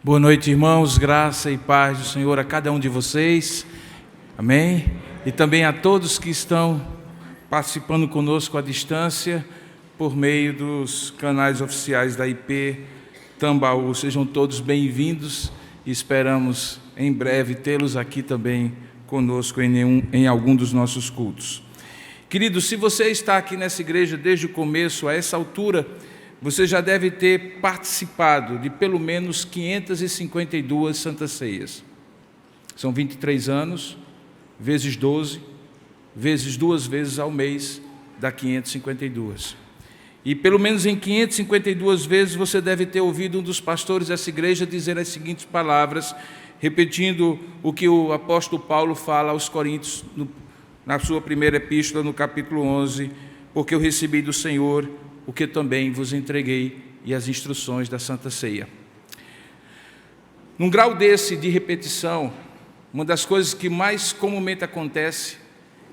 Boa noite, irmãos, graça e paz do Senhor a cada um de vocês, amém? E também a todos que estão participando conosco à distância, por meio dos canais oficiais da IP Tambaú. Sejam todos bem-vindos e esperamos em breve tê-los aqui também conosco em algum dos nossos cultos. Queridos, se você está aqui nessa igreja desde o começo, a essa altura, você já deve ter participado de pelo menos 552 Santas Ceias. São 23 anos, vezes 12, vezes 2 vezes ao mês, dá 552. E pelo menos em 552 vezes você deve ter ouvido um dos pastores dessa igreja dizer as seguintes palavras, repetindo o que o apóstolo Paulo fala aos Coríntios, na sua primeira epístola, no capítulo 11, porque eu recebi do Senhor o que também vos entreguei, e as instruções da Santa Ceia. Num grau desse de repetição, uma das coisas que mais comumente acontece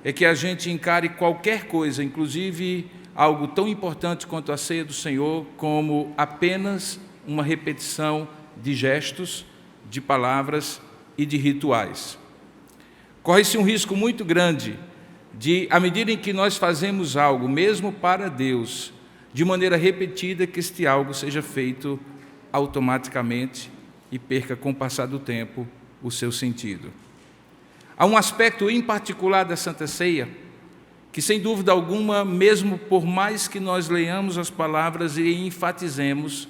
é que a gente encare qualquer coisa, inclusive algo tão importante quanto a ceia do Senhor, como apenas uma repetição de gestos, de palavras e de rituais. Corre-se um risco muito grande de, à medida em que nós fazemos algo, mesmo para Deus, de maneira repetida, que este algo seja feito automaticamente e perca, com o passar do tempo, o seu sentido. Há um aspecto em particular da Santa Ceia, que sem dúvida alguma, mesmo por mais que nós leiamos as palavras e enfatizemos,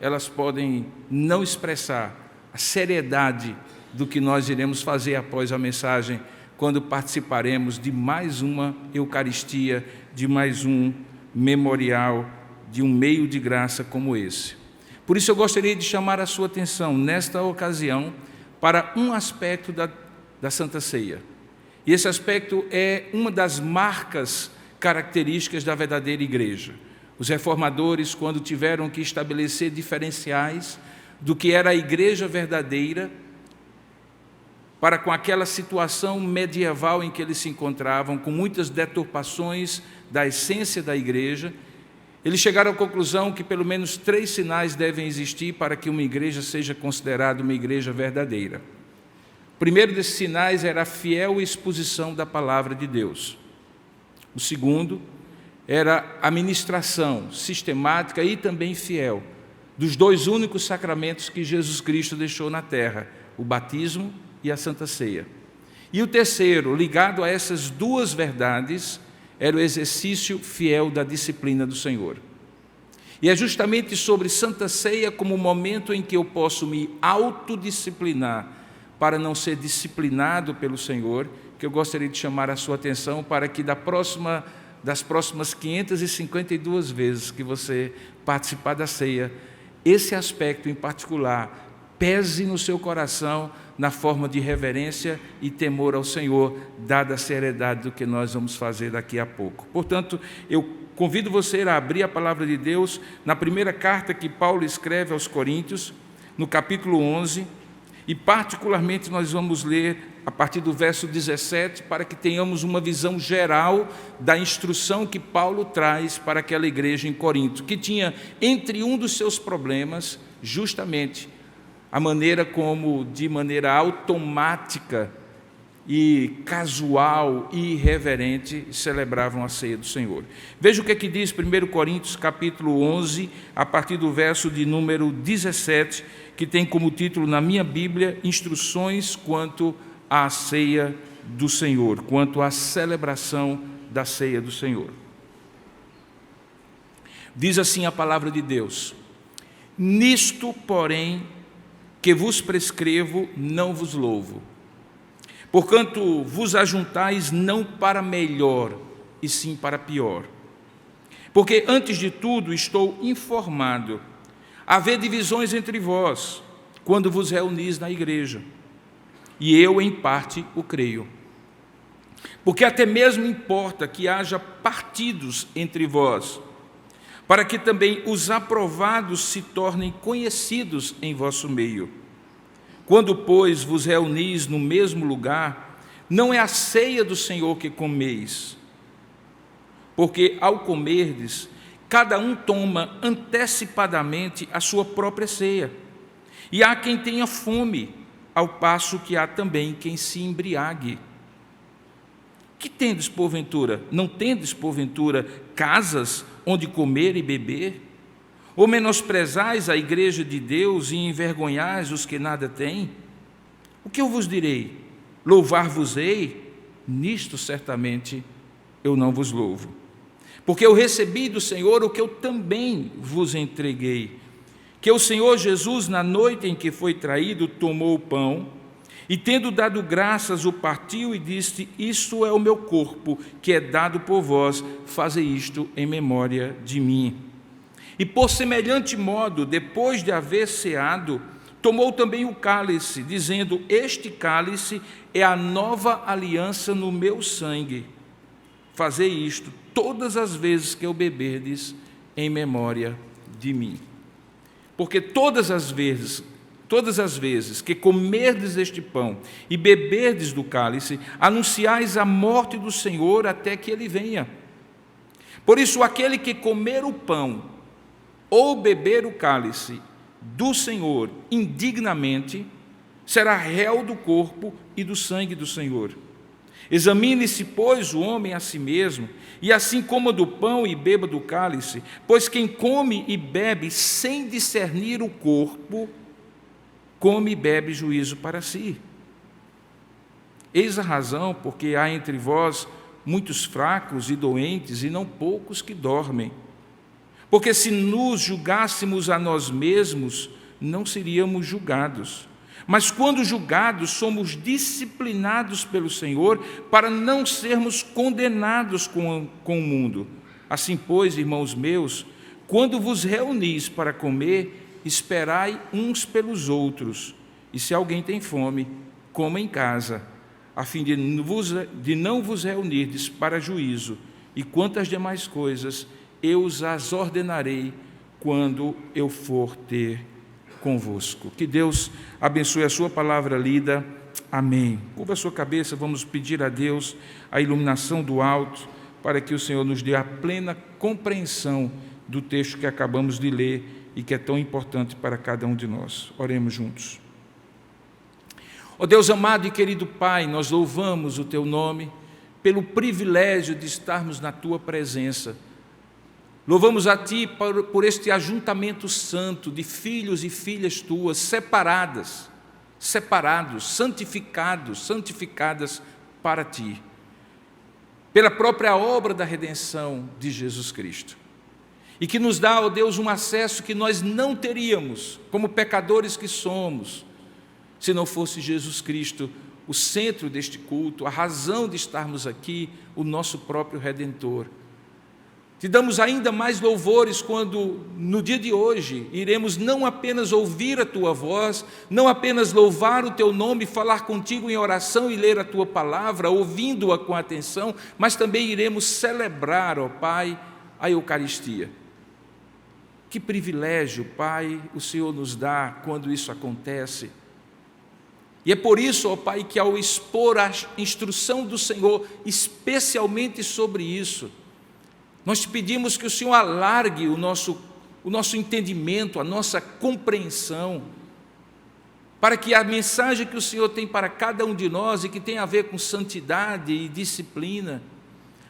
elas podem não expressar a seriedade do que nós iremos fazer após a mensagem, quando participaremos de mais uma Eucaristia, de mais um memorial, de um meio de graça como esse. Por isso eu gostaria de chamar a sua atenção, nesta ocasião, para um aspecto da Santa Ceia. E esse aspecto é uma das marcas características da verdadeira igreja. Os reformadores, quando tiveram que estabelecer diferenciais do que era a igreja verdadeira, para com aquela situação medieval em que eles se encontravam, com muitas deturpações da essência da igreja, eles chegaram à conclusão que pelo menos 3 sinais devem existir para que uma igreja seja considerada uma igreja verdadeira. O primeiro desses sinais era a fiel exposição da palavra de Deus. O segundo era a ministração sistemática e também fiel dos 2 únicos sacramentos que Jesus Cristo deixou na terra, o batismo e a Santa Ceia. E o terceiro, ligado a essas 2 verdades, era o exercício fiel da disciplina do Senhor. E é justamente sobre Santa Ceia como o momento em que eu posso me autodisciplinar para não ser disciplinado pelo Senhor, que eu gostaria de chamar a sua atenção para que das próximas 552 vezes que você participar da ceia, esse aspecto em particular pese no seu coração na forma de reverência e temor ao Senhor, dada a seriedade do que nós vamos fazer daqui a pouco. Portanto, eu convido você a abrir a palavra de Deus na primeira carta que Paulo escreve aos Coríntios, no capítulo 11, e particularmente nós vamos ler a partir do verso 17, para que tenhamos uma visão geral da instrução que Paulo traz para aquela igreja em Corinto, que tinha entre um dos seus problemas justamente a maneira como, de maneira automática e casual e irreverente, celebravam a ceia do Senhor. Veja o que é que diz 1 Coríntios, capítulo 11, a partir do verso de número 17, que tem como título na minha Bíblia, Instruções quanto à ceia do Senhor, quanto à celebração da ceia do Senhor. Diz assim a palavra de Deus: nisto, porém, que vos prescrevo, não vos louvo. Porquanto vos ajuntais não para melhor, e sim para pior. Porque, antes de tudo, estou informado, haver divisões entre vós, quando vos reunis na igreja. E eu, em parte, o creio. Porque até mesmo importa que haja partidos entre vós, para que também os aprovados se tornem conhecidos em vosso meio. Quando, pois, vos reunis no mesmo lugar, não é a ceia do Senhor que comeis, porque ao comerdes, cada um toma antecipadamente a sua própria ceia. E há quem tenha fome, ao passo que há também quem se embriague. Que tendes, porventura? Não tendes, porventura, casas onde comer e beber? Ou menosprezais a igreja de Deus e envergonhais os que nada têm? O que eu vos direi? Louvar-vos-ei? Nisto certamente eu não vos louvo. Porque eu recebi do Senhor o que eu também vos entreguei, que o Senhor Jesus, na noite em que foi traído, tomou o pão, e tendo dado graças, o partiu e disse: isto é o meu corpo, que é dado por vós, fazei isto em memória de mim. E por semelhante modo, depois de haver ceado, tomou também o cálice, dizendo: este cálice é a nova aliança no meu sangue. Fazei isto todas as vezes que eu beberdes, em memória de mim. Porque todas as vezes que comerdes este pão e beberdes do cálice, anunciais a morte do Senhor até que ele venha. Por isso, aquele que comer o pão ou beber o cálice do Senhor indignamente, será réu do corpo e do sangue do Senhor. Examine-se, pois, o homem a si mesmo, e assim coma do pão e beba do cálice, pois quem come e bebe sem discernir o corpo, come e bebe juízo para si. Eis a razão porque há entre vós muitos fracos e doentes, e não poucos que dormem. Porque se nos julgássemos a nós mesmos, não seríamos julgados. Mas quando julgados, somos disciplinados pelo Senhor para não sermos condenados com o mundo. Assim, pois, irmãos meus, quando vos reunis para comer, esperai uns pelos outros. E se alguém tem fome, coma em casa, a fim de não vos reunirdes para juízo. E quantas demais coisas eu os as ordenarei quando eu for ter convosco. Que Deus abençoe a sua palavra lida. Amém. Curva a sua cabeça, vamos pedir a Deus a iluminação do alto, para que o Senhor nos dê a plena compreensão do texto que acabamos de ler e que é tão importante para cada um de nós. Oremos juntos. Ó Deus amado e querido Pai, nós louvamos o Teu nome pelo privilégio de estarmos na Tua presença. Louvamos a Ti por este ajuntamento santo de filhos e filhas Tuas, separados, santificadas para Ti, pela própria obra da redenção de Jesus Cristo. E que nos dá, ó Deus, um acesso que nós não teríamos, como pecadores que somos, se não fosse Jesus Cristo o centro deste culto, a razão de estarmos aqui, o nosso próprio Redentor. Te damos ainda mais louvores quando, no dia de hoje, iremos não apenas ouvir a Tua voz, não apenas louvar o Teu nome, falar contigo em oração e ler a Tua palavra, ouvindo-a com atenção, mas também iremos celebrar, ó Pai, a Eucaristia. Que privilégio, Pai, o Senhor nos dá quando isso acontece. E é por isso, ó Pai, que ao expor a instrução do Senhor, especialmente sobre isso, nós te pedimos que o Senhor alargue o nosso entendimento, a nossa compreensão, para que a mensagem que o Senhor tem para cada um de nós e que tem a ver com santidade e disciplina,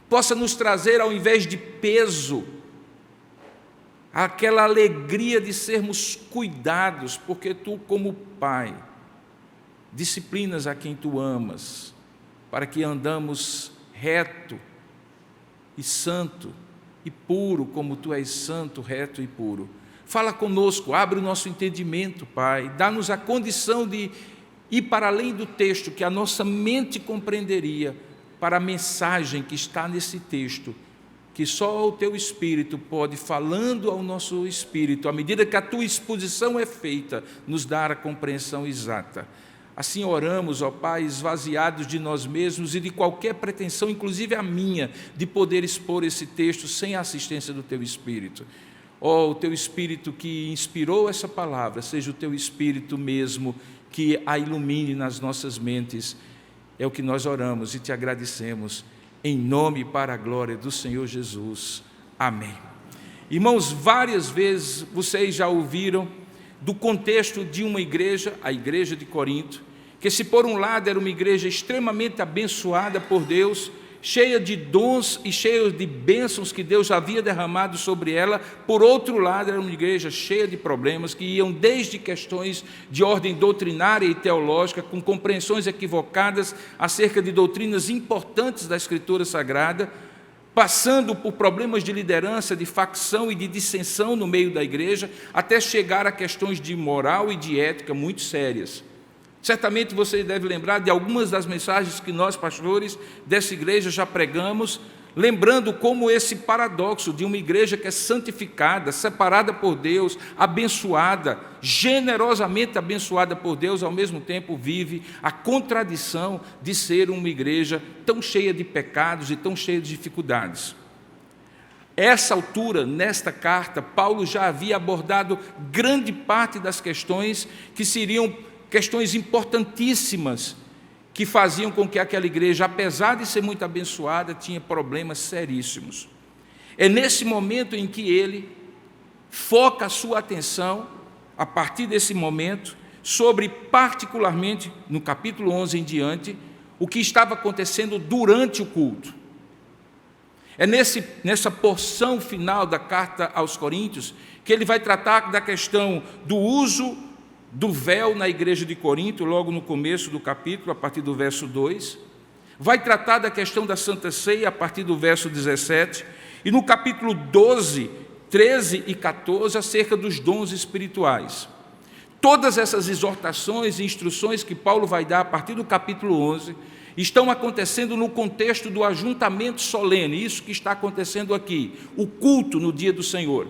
possa nos trazer, ao invés de peso, aquela alegria de sermos cuidados, porque Tu, como Pai, disciplinas a quem Tu amas, para que andamos reto e santo e puro, como Tu és santo, reto e puro. Fala conosco, abre o nosso entendimento, Pai, dá-nos a condição de ir para além do texto, que a nossa mente compreenderia, para a mensagem que está nesse texto, que só o Teu Espírito pode, falando ao nosso espírito, à medida que a Tua exposição é feita, nos dar a compreensão exata. Assim oramos, ó Pai, esvaziados de nós mesmos e de qualquer pretensão, inclusive a minha, de poder expor esse texto sem a assistência do Teu Espírito. Ó, o Teu Espírito que inspirou essa palavra, seja o Teu Espírito mesmo que a ilumine nas nossas mentes. É o que nós oramos e Te agradecemos, em nome e para a glória do Senhor Jesus. Amém. Irmãos, várias vezes vocês já ouviram do contexto de uma igreja, a igreja de Corinto, que se por um lado era uma igreja extremamente abençoada por Deus, cheia de dons e cheia de bênçãos que Deus havia derramado sobre ela, por outro lado era uma igreja cheia de problemas que iam desde questões de ordem doutrinária e teológica, com compreensões equivocadas acerca de doutrinas importantes da Escritura Sagrada, passando por problemas de liderança, de facção e de dissensão no meio da igreja, até chegar a questões de moral e de ética muito sérias. Certamente você deve lembrar de algumas das mensagens que nós, pastores dessa igreja, já pregamos, lembrando como esse paradoxo de uma igreja que é santificada, separada por Deus, abençoada, generosamente abençoada por Deus, ao mesmo tempo vive a contradição de ser uma igreja tão cheia de pecados e tão cheia de dificuldades. Essa altura, nesta carta, Paulo já havia abordado grande parte das questões que seriam questões importantíssimas que faziam com que aquela igreja, apesar de ser muito abençoada, tinha problemas seríssimos. É nesse momento em que ele foca a sua atenção, a partir desse momento, sobre particularmente, no capítulo 11 em diante, o que estava acontecendo durante o culto. É nessa porção final da carta aos Coríntios que ele vai tratar da questão do uso do véu na igreja de Corinto, logo no começo do capítulo, a partir do verso 2. Vai tratar da questão da Santa Ceia, a partir do verso 17. E no capítulo 12, 13 e 14, acerca dos dons espirituais. Todas essas exortações e instruções que Paulo vai dar a partir do capítulo 11 estão acontecendo no contexto do ajuntamento solene, isso que está acontecendo aqui, o culto no dia do Senhor.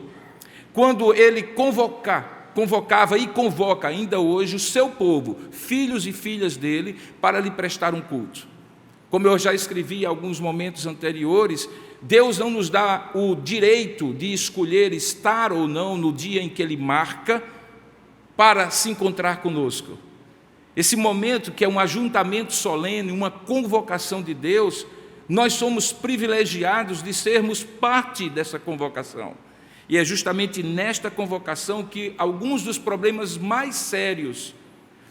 Quando ele convocava e convoca ainda hoje o seu povo, filhos e filhas dele, para lhe prestar um culto. Como eu já escrevi em alguns momentos anteriores, Deus não nos dá o direito de escolher estar ou não no dia em que Ele marca para se encontrar conosco. Esse momento que é um ajuntamento solene, uma convocação de Deus, nós somos privilegiados de sermos parte dessa convocação. E é justamente nesta convocação que alguns dos problemas mais sérios,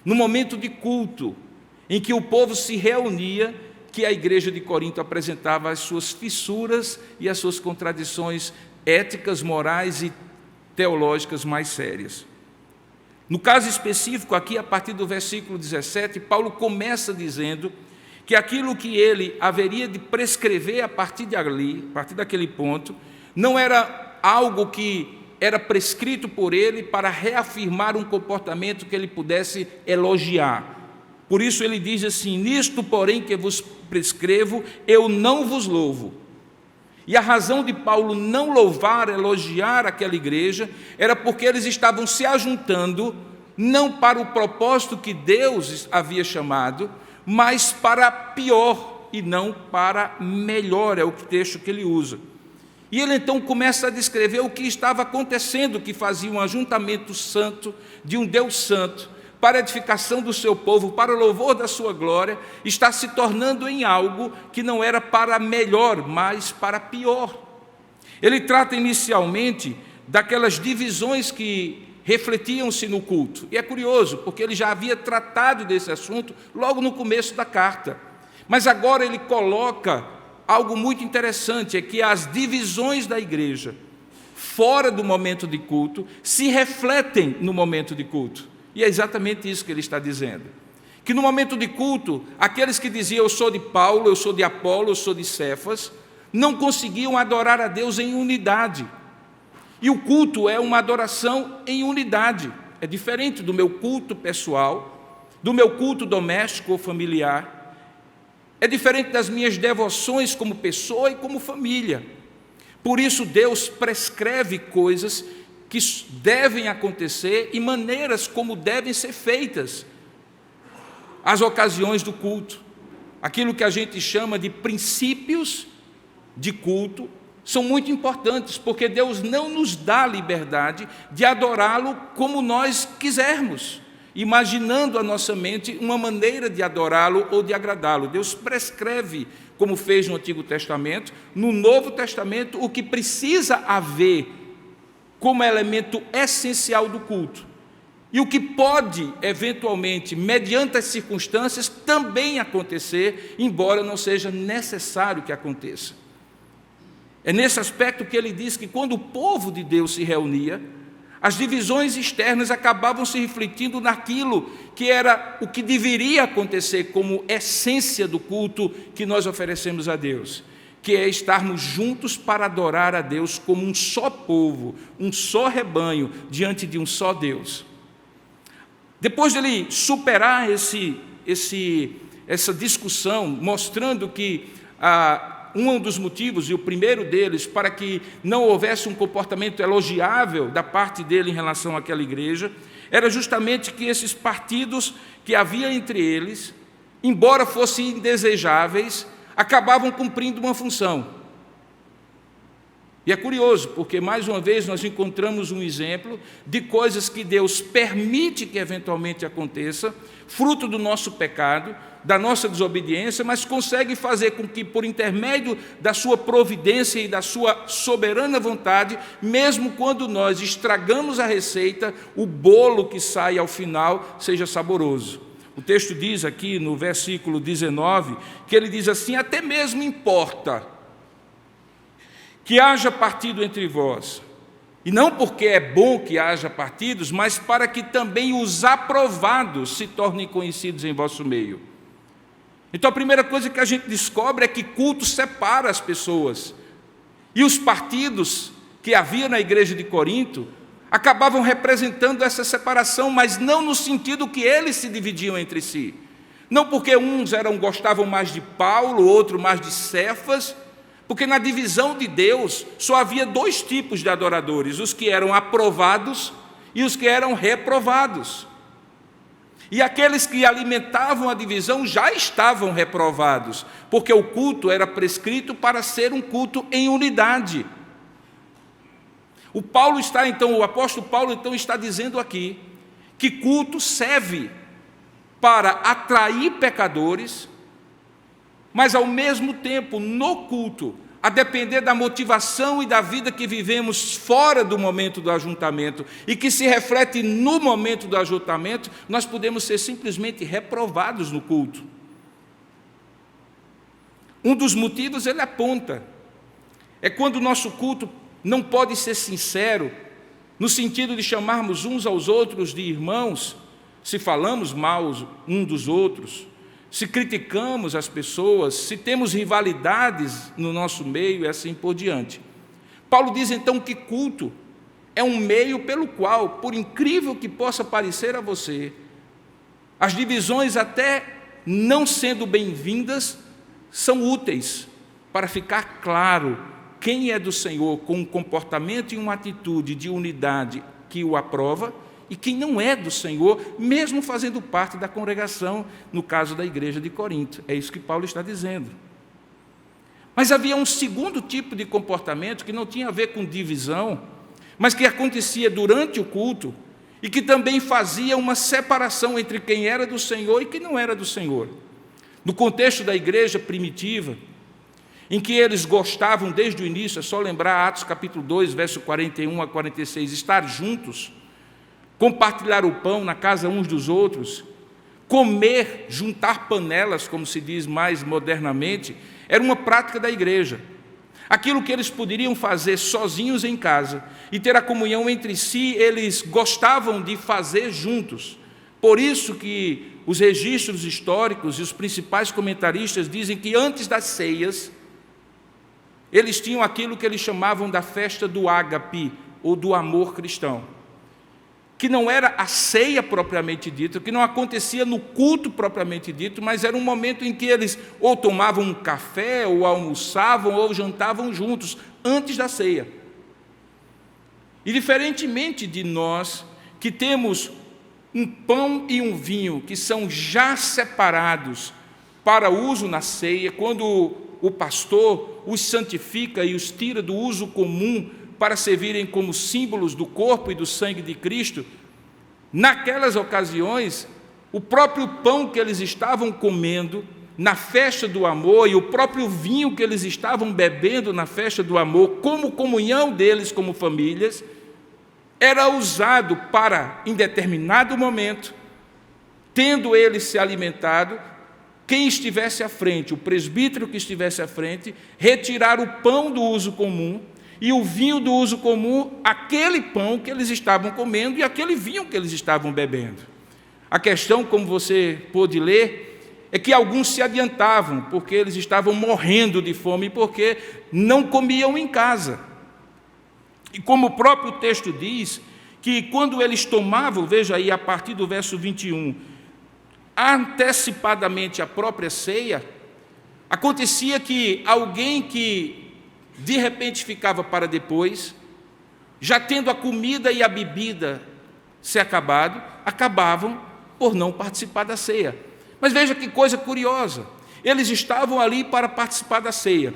no momento de culto, em que o povo se reunia, que a igreja de Corinto apresentava as suas fissuras e as suas contradições éticas, morais e teológicas mais sérias. No caso específico, aqui a partir do versículo 17, Paulo começa dizendo que aquilo que ele haveria de prescrever a partir dali, a partir daquele ponto, não era algo que era prescrito por ele para reafirmar um comportamento que ele pudesse elogiar. Por isso ele diz assim: nisto, porém, que vos prescrevo, eu não vos louvo. E a razão de Paulo não louvar, elogiar aquela igreja, era porque eles estavam se ajuntando, não para o propósito que Deus havia chamado, mas para pior e não para melhor, é o texto que ele usa. E ele então começa a descrever o que estava acontecendo, que fazia um ajuntamento santo, de um Deus santo, para a edificação do seu povo, para o louvor da sua glória, está se tornando em algo que não era para melhor, mas para pior. Ele trata inicialmente daquelas divisões que refletiam-se no culto. E é curioso, porque ele já havia tratado desse assunto logo no começo da carta. Mas agora ele coloca algo muito interessante, é que as divisões da igreja, fora do momento de culto, se refletem no momento de culto. E é exatamente isso que ele está dizendo. Que no momento de culto, aqueles que diziam eu sou de Paulo, eu sou de Apolo, eu sou de Cefas, não conseguiam adorar a Deus em unidade. E o culto é uma adoração em unidade. É diferente do meu culto pessoal, do meu culto doméstico ou familiar. É diferente das minhas devoções como pessoa e como família. Por isso Deus prescreve coisas que devem acontecer e maneiras como devem ser feitas as ocasiões do culto. Aquilo que a gente chama de princípios de culto são muito importantes, porque Deus não nos dá a liberdade de adorá-lo como nós quisermos, imaginando a nossa mente uma maneira de adorá-lo ou de agradá-lo. Deus prescreve, como fez no Antigo Testamento, no Novo Testamento, o que precisa haver como elemento essencial do culto. E o que pode, eventualmente, mediante as circunstâncias, também acontecer, embora não seja necessário que aconteça. É nesse aspecto que ele diz que quando o povo de Deus se reunia, as divisões externas acabavam se refletindo naquilo que era o que deveria acontecer como essência do culto que nós oferecemos a Deus, que é estarmos juntos para adorar a Deus como um só povo, um só rebanho, diante de um só Deus. Depois de ele superar essa discussão, mostrando que um dos motivos, e o primeiro deles, para que não houvesse um comportamento elogiável da parte dele em relação àquela igreja, era justamente que esses partidos que havia entre eles, embora fossem indesejáveis, acabavam cumprindo uma função. E é curioso, porque mais uma vez nós encontramos um exemplo de coisas que Deus permite que eventualmente aconteça, fruto do nosso pecado, da nossa desobediência, mas consegue fazer com que, por intermédio da sua providência e da sua soberana vontade, mesmo quando nós estragamos a receita, o bolo que sai ao final seja saboroso. O texto diz aqui no versículo 19, que ele diz assim: até mesmo importa que haja partido entre vós, e não porque é bom que haja partidos, mas para que também os aprovados se tornem conhecidos em vosso meio. Então a primeira coisa que a gente descobre é que culto separa as pessoas, e os partidos que havia na igreja de Corinto acabavam representando essa separação, mas não no sentido que eles se dividiam entre si, não porque uns gostavam mais de Paulo, outro mais de Cefas, porque na divisão de Deus só havia dois tipos de adoradores, os que eram aprovados e os que eram reprovados. E aqueles que alimentavam a divisão já estavam reprovados, porque o culto era prescrito para ser um culto em unidade. O apóstolo Paulo então está dizendo aqui que culto serve para atrair pecadores, mas ao mesmo tempo, no culto, a depender da motivação e da vida que vivemos fora do momento do ajuntamento e que se reflete no momento do ajuntamento, nós podemos ser simplesmente reprovados no culto. Um dos motivos ele aponta, é quando o nosso culto não pode ser sincero, no sentido de chamarmos uns aos outros de irmãos, se falamos mal uns dos outros, se criticamos as pessoas, se temos rivalidades no nosso meio e assim por diante. Paulo diz então que culto é um meio pelo qual, por incrível que possa parecer a você, as divisões, até não sendo bem-vindas, são úteis para ficar claro quem é do Senhor com um comportamento e uma atitude de unidade que o aprova, e quem não é do Senhor, mesmo fazendo parte da congregação, no caso da igreja de Corinto. É isso que Paulo está dizendo. Mas havia um segundo tipo de comportamento que não tinha a ver com divisão, mas que acontecia durante o culto e que também fazia uma separação entre quem era do Senhor e quem não era do Senhor. No contexto da igreja primitiva, em que eles gostavam desde o início, é só lembrar Atos capítulo 2, verso 41 a 46, estar juntos, compartilhar o pão na casa uns dos outros, comer, juntar panelas, como se diz mais modernamente, era uma prática da igreja. Aquilo que eles poderiam fazer sozinhos em casa e ter a comunhão entre si, eles gostavam de fazer juntos. Por isso que os registros históricos e os principais comentaristas dizem que antes das ceias, eles tinham aquilo que eles chamavam da festa do ágape, ou do amor cristão, que não era a ceia propriamente dita, que não acontecia no culto propriamente dito, mas era um momento em que eles ou tomavam um café, ou almoçavam, ou jantavam juntos, antes da ceia. E diferentemente de nós, que temos um pão e um vinho que são já separados para uso na ceia, quando o pastor os santifica e os tira do uso comum para servirem como símbolos do corpo e do sangue de Cristo, naquelas ocasiões, o próprio pão que eles estavam comendo na festa do amor e o próprio vinho que eles estavam bebendo na festa do amor, como comunhão deles como famílias, era usado para, em determinado momento, tendo ele se alimentado, quem estivesse à frente, o presbítero que estivesse à frente, retirar o pão do uso comum e o vinho do uso comum, aquele pão que eles estavam comendo e aquele vinho que eles estavam bebendo. A questão, como você pôde ler, é que alguns se adiantavam, porque eles estavam morrendo de fome, porque não comiam em casa. E como o próprio texto diz, que quando eles tomavam, veja aí a partir do verso 21, antecipadamente a própria ceia, acontecia que alguém que de repente ficava para depois, já tendo a comida e a bebida se acabado, acabavam por não participar da ceia. Mas veja que coisa curiosa, eles estavam ali para participar da ceia.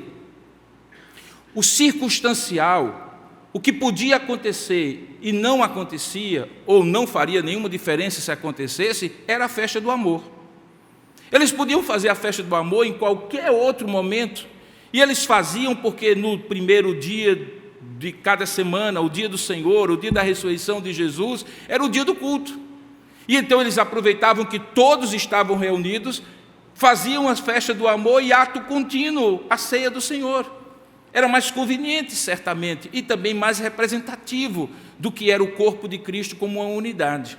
O circunstancial, o que podia acontecer e não acontecia, ou não faria nenhuma diferença se acontecesse, era a festa do amor. Eles podiam fazer a festa do amor em qualquer outro momento, e eles faziam porque no primeiro dia de cada semana, o dia do Senhor, o dia da ressurreição de Jesus, era o dia do culto. E então eles aproveitavam que todos estavam reunidos, faziam a festa do amor e ato contínuo, a ceia do Senhor. Era mais conveniente, certamente, e também mais representativo do que era o corpo de Cristo como uma unidade.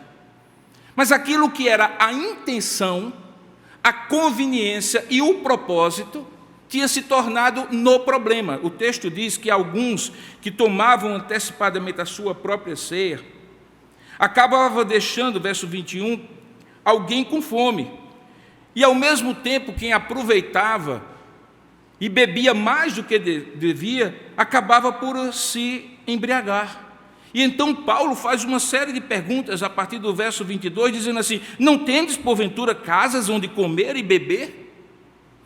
Mas aquilo que era a intenção, a conveniência e o propósito tinha se tornado no problema. O texto diz que alguns que tomavam antecipadamente a sua própria ceia, acabavam deixando, verso 21, alguém com fome. E ao mesmo tempo quem aproveitava e bebia mais do que devia, acabava por se embriagar. E então Paulo faz uma série de perguntas a partir do verso 22, dizendo assim: não tendes porventura casas onde comer e beber?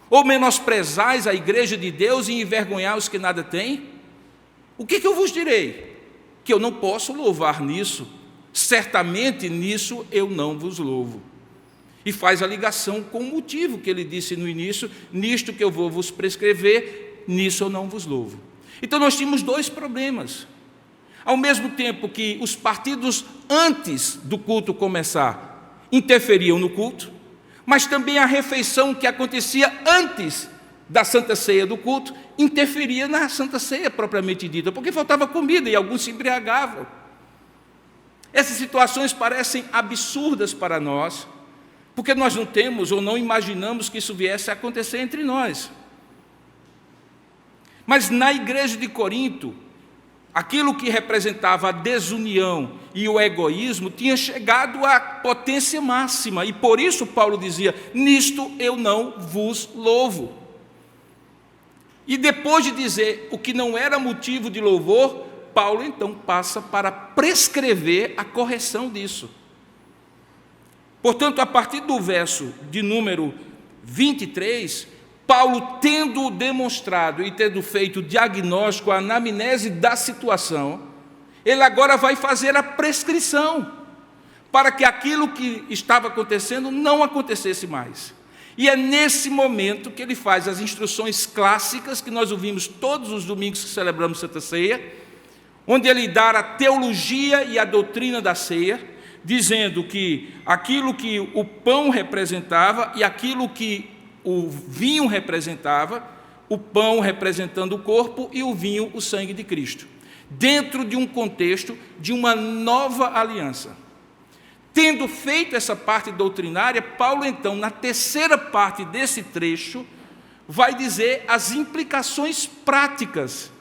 Ou menosprezais a igreja de Deus e envergonhar os que nada têm? O que eu vos direi? Que eu não posso louvar nisso, certamente nisso eu não vos louvo. E faz a ligação com o motivo que ele disse no início: nisto que eu vou vos prescrever, nisso eu não vos louvo. Então nós tínhamos dois problemas. Ao mesmo tempo que os partidos antes do culto começar interferiam no culto, mas também a refeição que acontecia antes da Santa Ceia do culto interferia na Santa Ceia propriamente dita, porque faltava comida e alguns se embriagavam. Essas situações parecem absurdas para nós, porque nós não temos ou não imaginamos que isso viesse a acontecer entre nós. Mas na igreja de Corinto, aquilo que representava a desunião e o egoísmo tinha chegado à potência máxima, e por isso Paulo dizia: nisto eu não vos louvo. E depois de dizer o que não era motivo de louvor, Paulo então passa para prescrever a correção disso. Portanto, a partir do verso de número 23, Paulo, tendo demonstrado e tendo feito o diagnóstico, a anamnese da situação, ele agora vai fazer a prescrição, para que aquilo que estava acontecendo não acontecesse mais. E é nesse momento que ele faz as instruções clássicas, que nós ouvimos todos os domingos que celebramos Santa Ceia, onde ele dá a teologia e a doutrina da ceia, dizendo que aquilo que o pão representava e aquilo que o vinho representava, o pão representando o corpo e o vinho o sangue de Cristo, dentro de um contexto de uma nova aliança. Tendo feito essa parte doutrinária, Paulo então, na terceira parte desse trecho, vai dizer as implicações práticas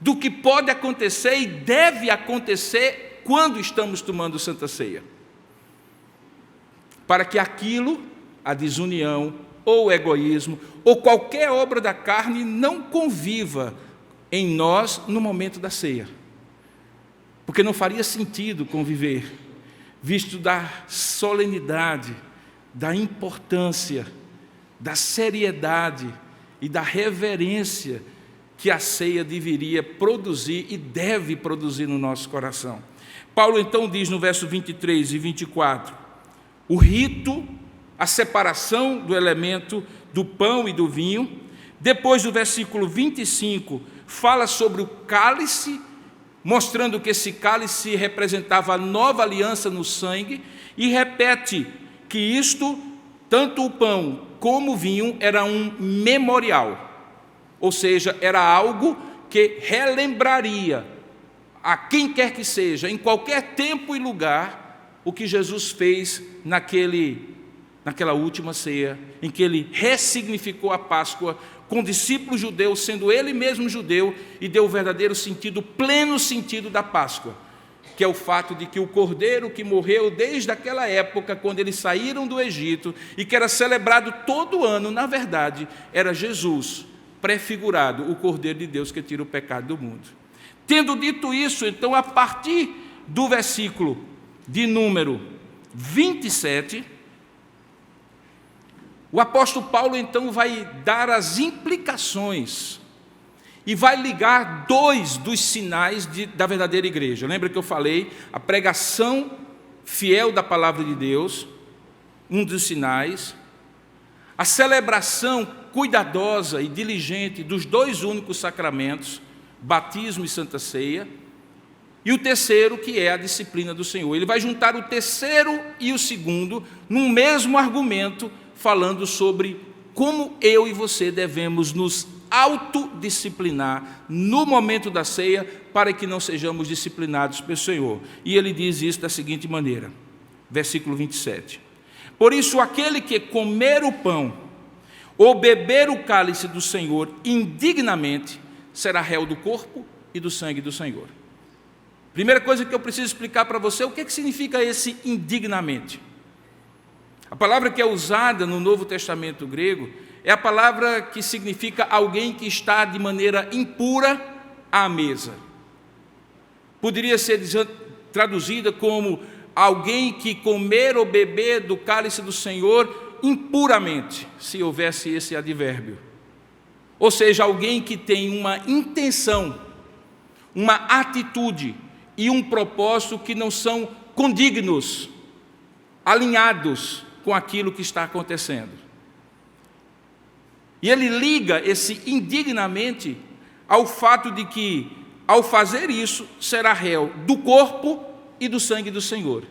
do que pode acontecer e deve acontecer quando estamos tomando Santa Ceia, para que aquilo, a desunião, ou o egoísmo, ou qualquer obra da carne não conviva em nós no momento da ceia, porque não faria sentido conviver, visto da solenidade, da importância, da seriedade e da reverência que a ceia deveria produzir e deve produzir no nosso coração. Paulo então diz no verso 23 e 24, o rito, a separação do elemento do pão e do vinho. Depois do versículo 25, fala sobre o cálice mostrando que esse cálice representava a nova aliança no sangue, e repete que isto, tanto o pão como o vinho, era um memorial, ou seja, era algo que relembraria a quem quer que seja, em qualquer tempo e lugar, o que Jesus fez naquela última ceia, em que ele ressignificou a Páscoa com discípulos judeus, sendo ele mesmo judeu, e deu o verdadeiro sentido, o pleno sentido da Páscoa, que é o fato de que o cordeiro que morreu desde aquela época, quando eles saíram do Egito, e que era celebrado todo ano, na verdade, era Jesus, prefigurado, o Cordeiro de Deus que tira o pecado do mundo. Tendo dito isso, então, a partir do versículo de número 27, o apóstolo Paulo, então, vai dar as implicações e vai ligar dois dos sinais da verdadeira igreja. Lembra que eu falei? A pregação fiel da palavra de Deus, um dos sinais. A celebração cuidadosa e diligente dos dois únicos sacramentos, batismo e santa ceia. E o terceiro, que é a disciplina do Senhor. Ele vai juntar o terceiro e o segundo num mesmo argumento, falando sobre como eu e você devemos nos autodisciplinar no momento da ceia, para que não sejamos disciplinados pelo Senhor. E ele diz isso da seguinte maneira, versículo 27. Por isso, aquele que comer o pão ou beber o cálice do Senhor indignamente, será réu do corpo e do sangue do Senhor. Primeira coisa que eu preciso explicar para você, o que significa esse indignamente? A palavra que é usada no Novo Testamento grego é a palavra que significa alguém que está de maneira impura à mesa. Poderia ser traduzida como alguém que comer ou beber do cálice do Senhor impuramente, se houvesse esse advérbio. Ou seja, alguém que tem uma intenção, uma atitude e um propósito que não são condignos, alinhados com aquilo que está acontecendo. E ele liga esse indignamente ao fato de que, ao fazer isso, será réu do corpo e do sangue do Senhor.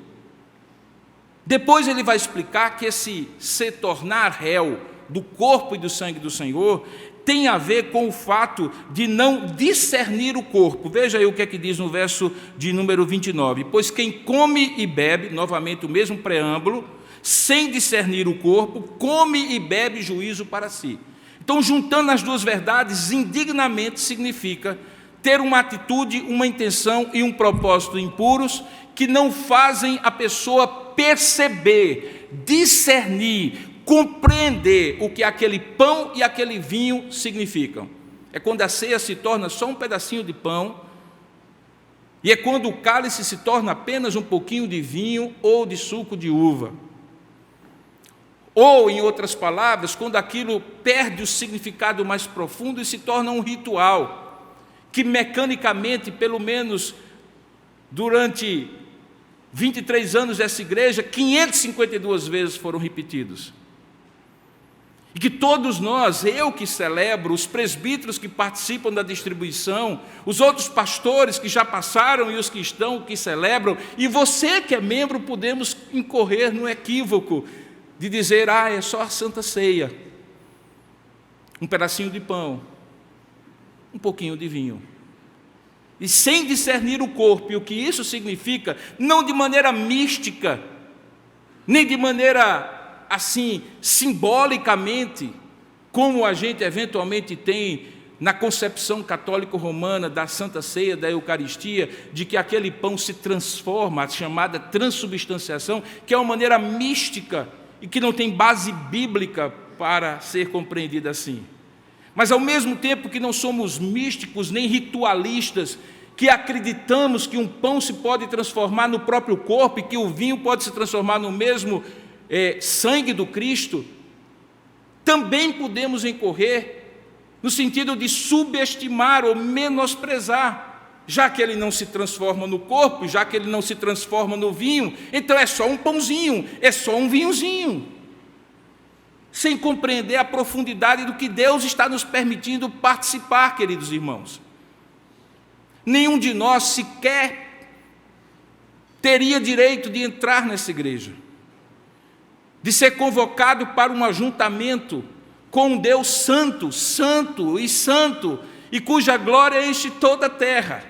Depois ele vai explicar que esse se tornar réu do corpo e do sangue do Senhor tem a ver com o fato de não discernir o corpo. Veja aí o que é que diz no verso de número 29. Pois quem come e bebe, novamente o mesmo preâmbulo, sem discernir o corpo, come e bebe juízo para si. Então, juntando as duas verdades, indignamente significa ter uma atitude, uma intenção e um propósito impuros que não fazem a pessoa perceber, discernir, compreender o que aquele pão e aquele vinho significam. É quando a ceia se torna só um pedacinho de pão, e é quando o cálice se torna apenas um pouquinho de vinho ou de suco de uva. Ou, em outras palavras, quando aquilo perde o significado mais profundo e se torna um ritual, que mecanicamente, pelo menos durante 23 anos dessa igreja, 552 vezes foram repetidos. E que todos nós, eu que celebro, os presbíteros que participam da distribuição, os outros pastores que já passaram e os que estão, que celebram, e você que é membro, podemos incorrer no equívoco de dizer, é só a Santa Ceia, um pedacinho de pão, um pouquinho de vinho. E sem discernir o corpo e o que isso significa, não de maneira mística, nem de maneira assim, simbolicamente, como a gente eventualmente tem na concepção católico-romana da Santa Ceia, da Eucaristia, de que aquele pão se transforma, a chamada transubstanciação, que é uma maneira mística e que não tem base bíblica para ser compreendida assim. Mas ao mesmo tempo que não somos místicos nem ritualistas, que acreditamos que um pão se pode transformar no próprio corpo e que o vinho pode se transformar no mesmo sangue do Cristo, também podemos incorrer no sentido de subestimar ou menosprezar, já que ele não se transforma no corpo, já que ele não se transforma no vinho, então é só um pãozinho, é só um vinhozinho, sem compreender a profundidade do que Deus está nos permitindo participar, queridos irmãos. Nenhum de nós sequer teria direito de entrar nessa igreja, de ser convocado para um ajuntamento com um Deus santo, santo e santo, e cuja glória enche toda a terra.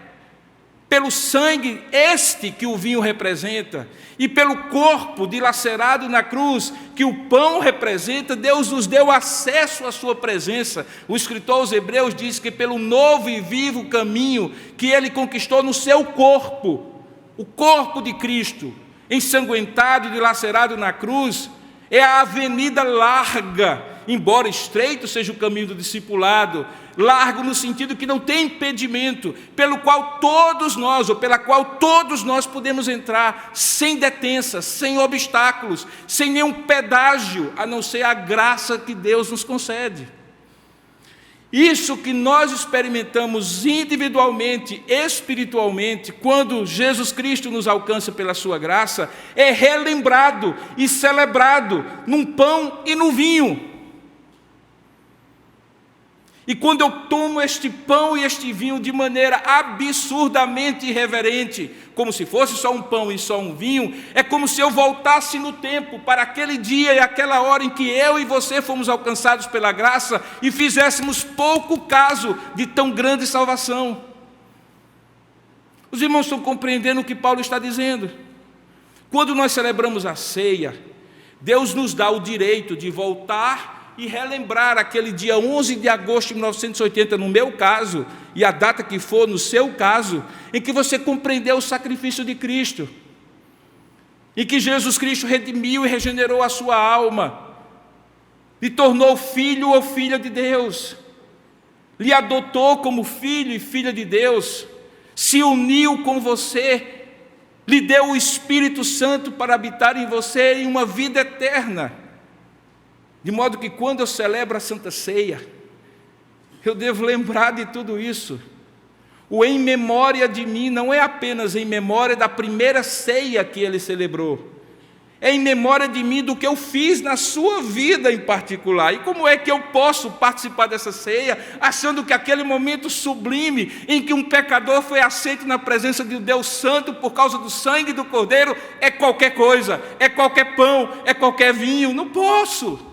Pelo sangue este que o vinho representa, e pelo corpo dilacerado na cruz, que o pão representa, Deus nos deu acesso à sua presença. O escritor aos Hebreus diz que pelo novo e vivo caminho que ele conquistou no seu corpo, o corpo de Cristo, ensanguentado e dilacerado na cruz, é a avenida larga, embora estreito seja o caminho do discipulado, largo no sentido que não tem impedimento, pelo qual todos nós, ou pela qual todos nós podemos entrar, sem detenças, sem obstáculos, sem nenhum pedágio, a não ser a graça que Deus nos concede. Isso que nós experimentamos individualmente, espiritualmente, quando Jesus Cristo nos alcança pela sua graça, é relembrado e celebrado num pão e no vinho. E quando eu tomo este pão e este vinho de maneira absurdamente irreverente, como se fosse só um pão e só um vinho, é como se eu voltasse no tempo para aquele dia e aquela hora em que eu e você fomos alcançados pela graça e fizéssemos pouco caso de tão grande salvação. Os irmãos estão compreendendo o que Paulo está dizendo? Quando nós celebramos a ceia, Deus nos dá o direito de voltar e relembrar aquele dia 11 de agosto de 1980, no meu caso, e a data que for no seu caso, em que você compreendeu o sacrifício de Cristo, em que Jesus Cristo redimiu e regenerou a sua alma, lhe tornou filho ou filha de Deus, lhe adotou como filho e filha de Deus, se uniu com você, lhe deu o Espírito Santo para habitar em você em uma vida eterna. De modo que quando eu celebro a Santa Ceia, eu devo lembrar de tudo isso. O em memória de mim não é apenas em memória da primeira ceia que ele celebrou. É em memória de mim do que eu fiz na sua vida em particular. E como é que eu posso participar dessa ceia, achando que aquele momento sublime em que um pecador foi aceito na presença de Deus Santo por causa do sangue do Cordeiro é qualquer coisa, é qualquer pão, é qualquer vinho? Não posso.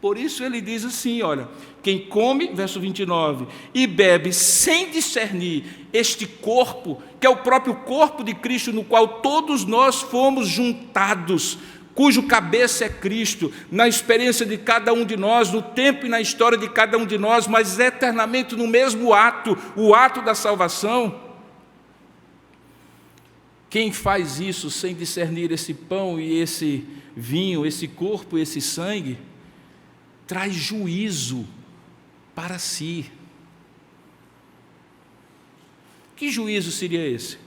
Por isso ele diz assim, olha, quem come, verso 29, e bebe sem discernir este corpo, que é o próprio corpo de Cristo, no qual todos nós fomos juntados, cujo cabeça é Cristo, na experiência de cada um de nós, no tempo e na história de cada um de nós, mas eternamente no mesmo ato, o ato da salvação. Quem faz isso sem discernir esse pão e esse vinho, esse corpo e esse sangue, traz juízo para si. Que juízo seria esse?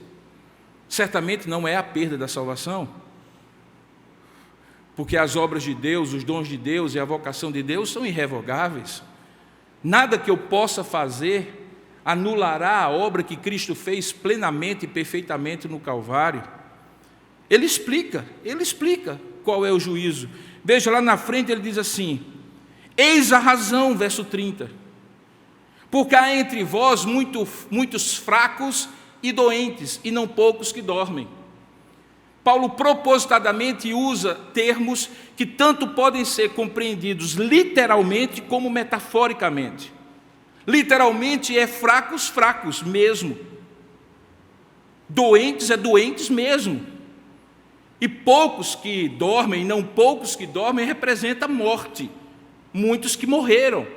Certamente não é a perda da salvação, porque as obras de Deus, os dons de Deus e a vocação de Deus são irrevogáveis. Nada que eu possa fazer anulará a obra que Cristo fez plenamente e perfeitamente no Calvário. Ele explica qual é o juízo. Veja lá na frente, ele diz assim: eis a razão, verso 30, porque há entre vós muitos fracos e doentes, e não poucos que dormem. Paulo propositadamente usa termos que tanto podem ser compreendidos literalmente como metaforicamente. Literalmente é fracos mesmo. Doentes é doentes mesmo. E poucos que dormem, não poucos que dormem, representa morte. Muitos que morreram.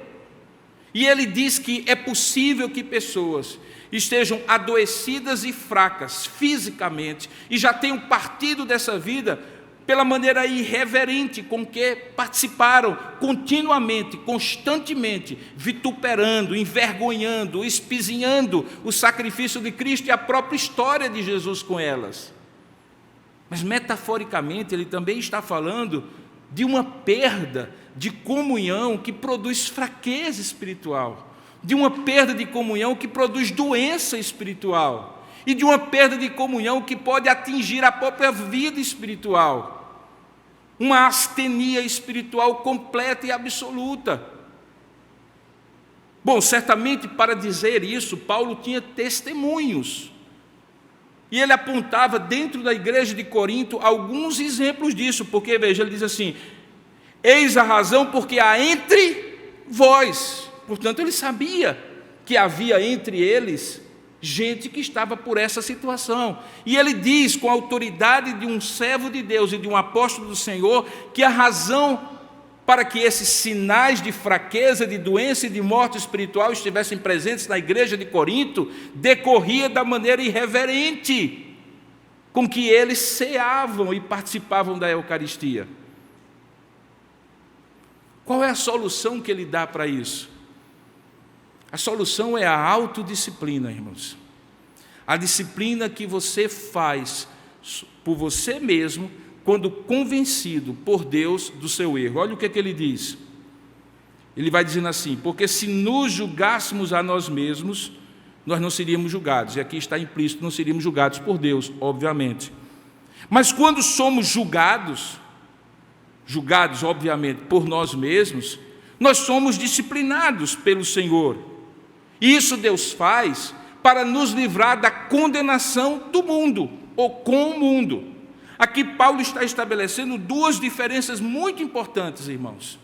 E ele diz que é possível que pessoas estejam adoecidas e fracas fisicamente e já tenham partido dessa vida pela maneira irreverente com que participaram continuamente, constantemente, vituperando, envergonhando, espizinhando o sacrifício de Cristo e a própria história de Jesus com elas. Mas metaforicamente ele também está falando de uma perda de comunhão que produz fraqueza espiritual, de uma perda de comunhão que produz doença espiritual, e de uma perda de comunhão que pode atingir a própria vida espiritual, uma astenia espiritual completa e absoluta. Bom, certamente para dizer isso, Paulo tinha testemunhos. E ele apontava dentro da igreja de Corinto alguns exemplos disso, porque, veja, ele diz assim: eis a razão porque há entre vós. Portanto, ele sabia que havia entre eles gente que estava por essa situação. E ele diz, com a autoridade de um servo de Deus e de um apóstolo do Senhor, que a razão para que esses sinais de fraqueza, de doença e de morte espiritual estivessem presentes na igreja de Corinto, decorria da maneira irreverente com que eles ceavam e participavam da Eucaristia. Qual é a solução que ele dá para isso? A solução é a autodisciplina, irmãos. A disciplina que você faz por você mesmo, quando convencido por Deus do seu erro. Olha o que ele diz. Ele vai dizendo assim: porque se nos julgássemos a nós mesmos, nós não seríamos julgados. E aqui está implícito, não seríamos julgados por Deus, obviamente. Mas quando somos julgados, obviamente, por nós mesmos, nós somos disciplinados pelo Senhor. E isso Deus faz para nos livrar da condenação do mundo, ou com o mundo. Aqui Paulo está estabelecendo duas diferenças muito importantes, irmãos.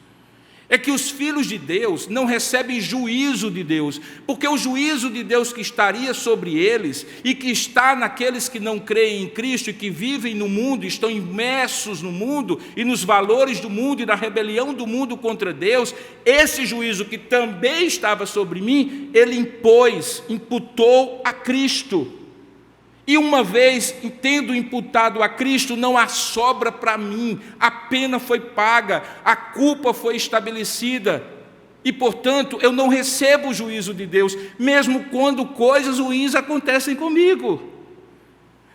É que os filhos de Deus não recebem juízo de Deus, porque o juízo de Deus que estaria sobre eles e que está naqueles que não creem em Cristo e que vivem no mundo, estão imersos no mundo e nos valores do mundo e na rebelião do mundo contra Deus, esse juízo que também estava sobre mim, ele imputou a Cristo. E uma vez tendo imputado a Cristo, não há sobra para mim, a pena foi paga, a culpa foi estabelecida, e portanto eu não recebo o juízo de Deus, mesmo quando coisas ruins acontecem comigo,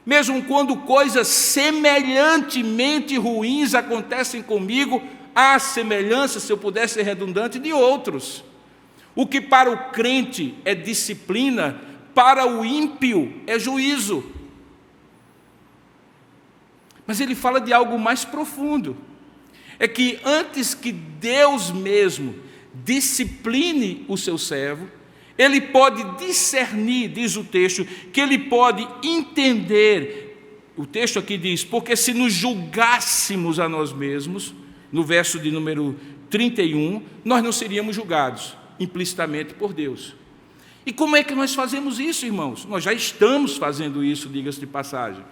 mesmo quando coisas semelhantemente ruins acontecem comigo, à semelhança, se eu puder ser redundante, de outros. O que para o crente é disciplina, para o ímpio é juízo. Mas ele fala de algo mais profundo. É que antes que Deus mesmo discipline o seu servo, ele pode discernir, diz o texto, que ele pode entender. O texto aqui diz: porque se nos julgássemos a nós mesmos, no verso de número 31, nós não seríamos julgados implicitamente por Deus. E como é que nós fazemos isso, irmãos? Nós já estamos fazendo isso, diga-se de passagem.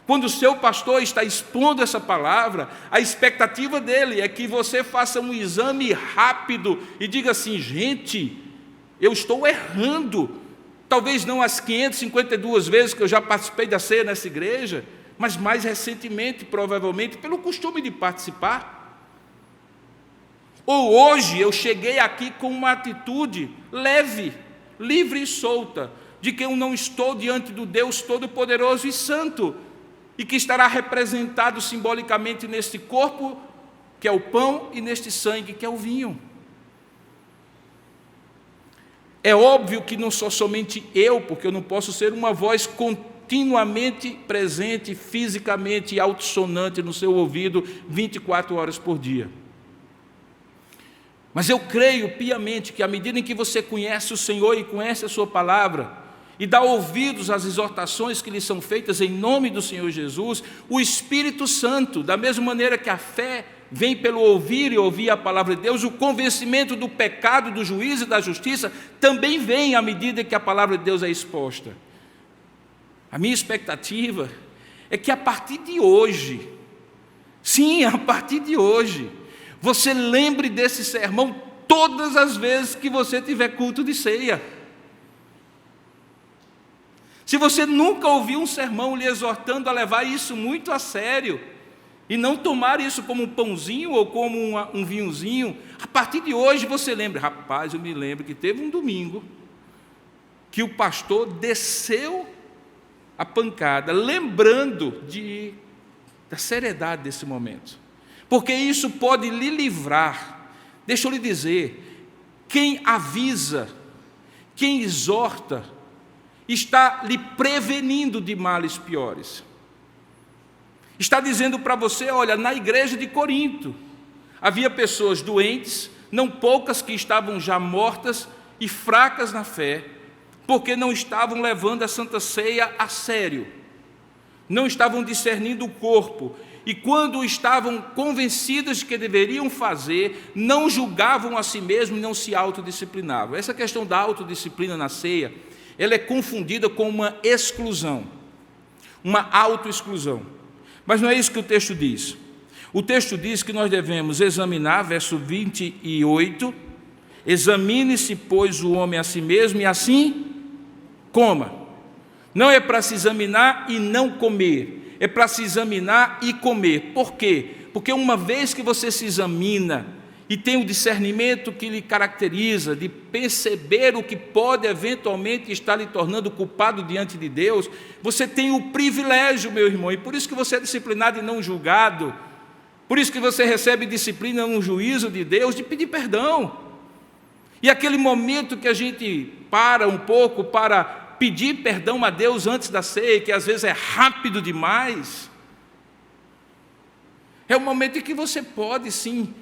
Quando o seu pastor está expondo essa palavra, a expectativa dele é que você faça um exame rápido e diga assim: gente, eu estou errando. Talvez não as 552 vezes que eu já participei da ceia nessa igreja, mas mais recentemente, provavelmente, pelo costume de participar. Ou hoje eu cheguei aqui com uma atitude leve, livre e solta, de que eu não estou diante do Deus Todo-Poderoso e Santo, e que estará representado simbolicamente neste corpo, que é o pão, e neste sangue, que é o vinho. É óbvio que não sou somente eu, porque eu não posso ser uma voz continuamente presente, fisicamente e altissonante no seu ouvido, 24 horas por dia. Mas eu creio piamente que à medida em que você conhece o Senhor e conhece a sua palavra, e dá ouvidos às exortações que lhe são feitas em nome do Senhor Jesus, o Espírito Santo, da mesma maneira que a fé vem pelo ouvir e ouvir a palavra de Deus, o convencimento do pecado, do juízo e da justiça também vem à medida que a palavra de Deus é exposta. A minha expectativa é que a partir de hoje, sim, a partir de hoje, você lembre desse sermão todas as vezes que você tiver culto de ceia. Se você nunca ouviu um sermão lhe exortando a levar isso muito a sério, e não tomar isso como um pãozinho ou como um vinhozinho, a partir de hoje você lembra: rapaz, eu me lembro que teve um domingo que o pastor desceu a pancada, lembrando da seriedade desse momento, porque isso pode lhe livrar. Deixa eu lhe dizer, quem avisa, quem exorta, está lhe prevenindo de males piores. Está dizendo para você: olha, na igreja de Corinto havia pessoas doentes, não poucas que estavam já mortas, e fracas na fé, porque não estavam levando a Santa Ceia a sério, não estavam discernindo o corpo, e quando estavam convencidas de que deveriam fazer, não julgavam a si mesmos e não se autodisciplinavam. Essa questão da autodisciplina na ceia, ela é confundida com uma exclusão, uma autoexclusão. Mas não é isso que o texto diz. O texto diz que nós devemos examinar, verso 28, examine-se, pois, o homem a si mesmo, e assim coma. Não é para se examinar e não comer, é para se examinar e comer. Por quê? Porque uma vez que você se examina e tem o discernimento que lhe caracteriza, de perceber o que pode eventualmente estar lhe tornando culpado diante de Deus, você tem o privilégio, meu irmão, e por isso que você é disciplinado e não julgado, por isso que você recebe disciplina no juízo de Deus, de pedir perdão. E aquele momento que a gente para um pouco para pedir perdão a Deus antes da ceia, que às vezes é rápido demais, é o momento em que você pode sim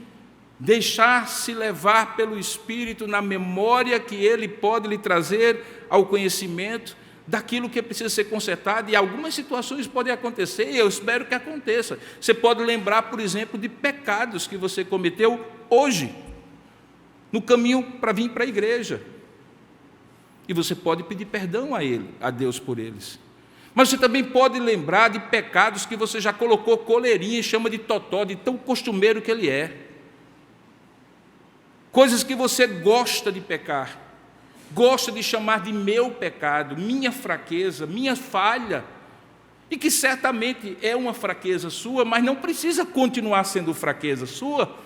deixar-se levar pelo Espírito na memória que Ele pode lhe trazer ao conhecimento daquilo que precisa ser consertado, e algumas situações podem acontecer, e eu espero que aconteça. Você pode lembrar, por exemplo, de pecados que você cometeu hoje, no caminho para vir para a igreja, e você pode pedir perdão a Deus por eles. Mas você também pode lembrar de pecados que você já colocou coleirinha e chama de totó, de tão costumeiro que ele é. Coisas que você gosta de pecar, gosta de chamar de meu pecado, minha fraqueza, minha falha, e que certamente é uma fraqueza sua, mas não precisa continuar sendo fraqueza sua,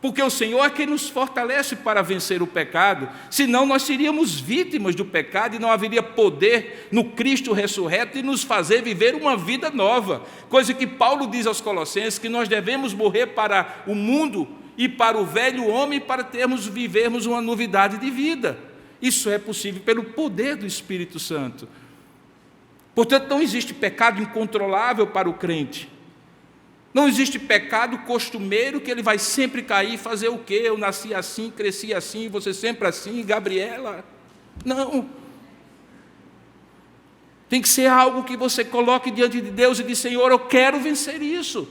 porque o Senhor é quem nos fortalece para vencer o pecado, senão nós seríamos vítimas do pecado e não haveria poder no Cristo ressurreto de nos fazer viver uma vida nova, coisa que Paulo diz aos Colossenses, que nós devemos morrer para o mundo e para o velho homem para vivermos uma novidade de vida. Isso é possível pelo poder do Espírito Santo. Portanto, não existe pecado incontrolável para o crente. Não existe pecado costumeiro que ele vai sempre cair e fazer o quê? Eu nasci assim, cresci assim, você sempre assim, Gabriela. Não. Tem que ser algo que você coloque diante de Deus e diz, Senhor, eu quero vencer isso.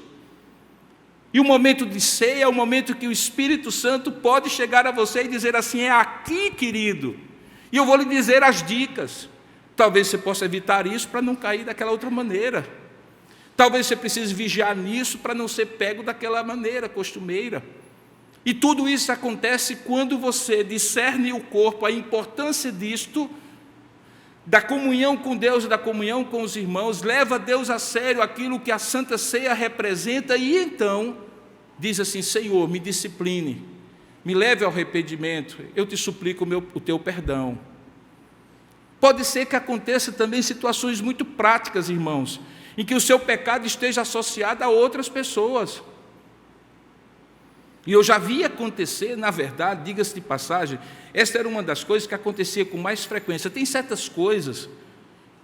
E o momento de ceia é o momento que o Espírito Santo pode chegar a você e dizer assim, é aqui, querido. E eu vou lhe dizer as dicas. Talvez você possa evitar isso para não cair daquela outra maneira. Talvez você precise vigiar nisso para não ser pego daquela maneira costumeira. E tudo isso acontece quando você discerne o corpo, a importância disto, da comunhão com Deus e da comunhão com os irmãos, leva Deus a sério aquilo que a Santa Ceia representa e então diz assim, Senhor, me discipline, me leve ao arrependimento, eu te suplico o teu perdão. Pode ser que aconteça também situações muito práticas, irmãos, em que o seu pecado esteja associado a outras pessoas. E eu já vi acontecer, na verdade, diga-se de passagem, esta era uma das coisas que acontecia com mais frequência. Tem certas coisas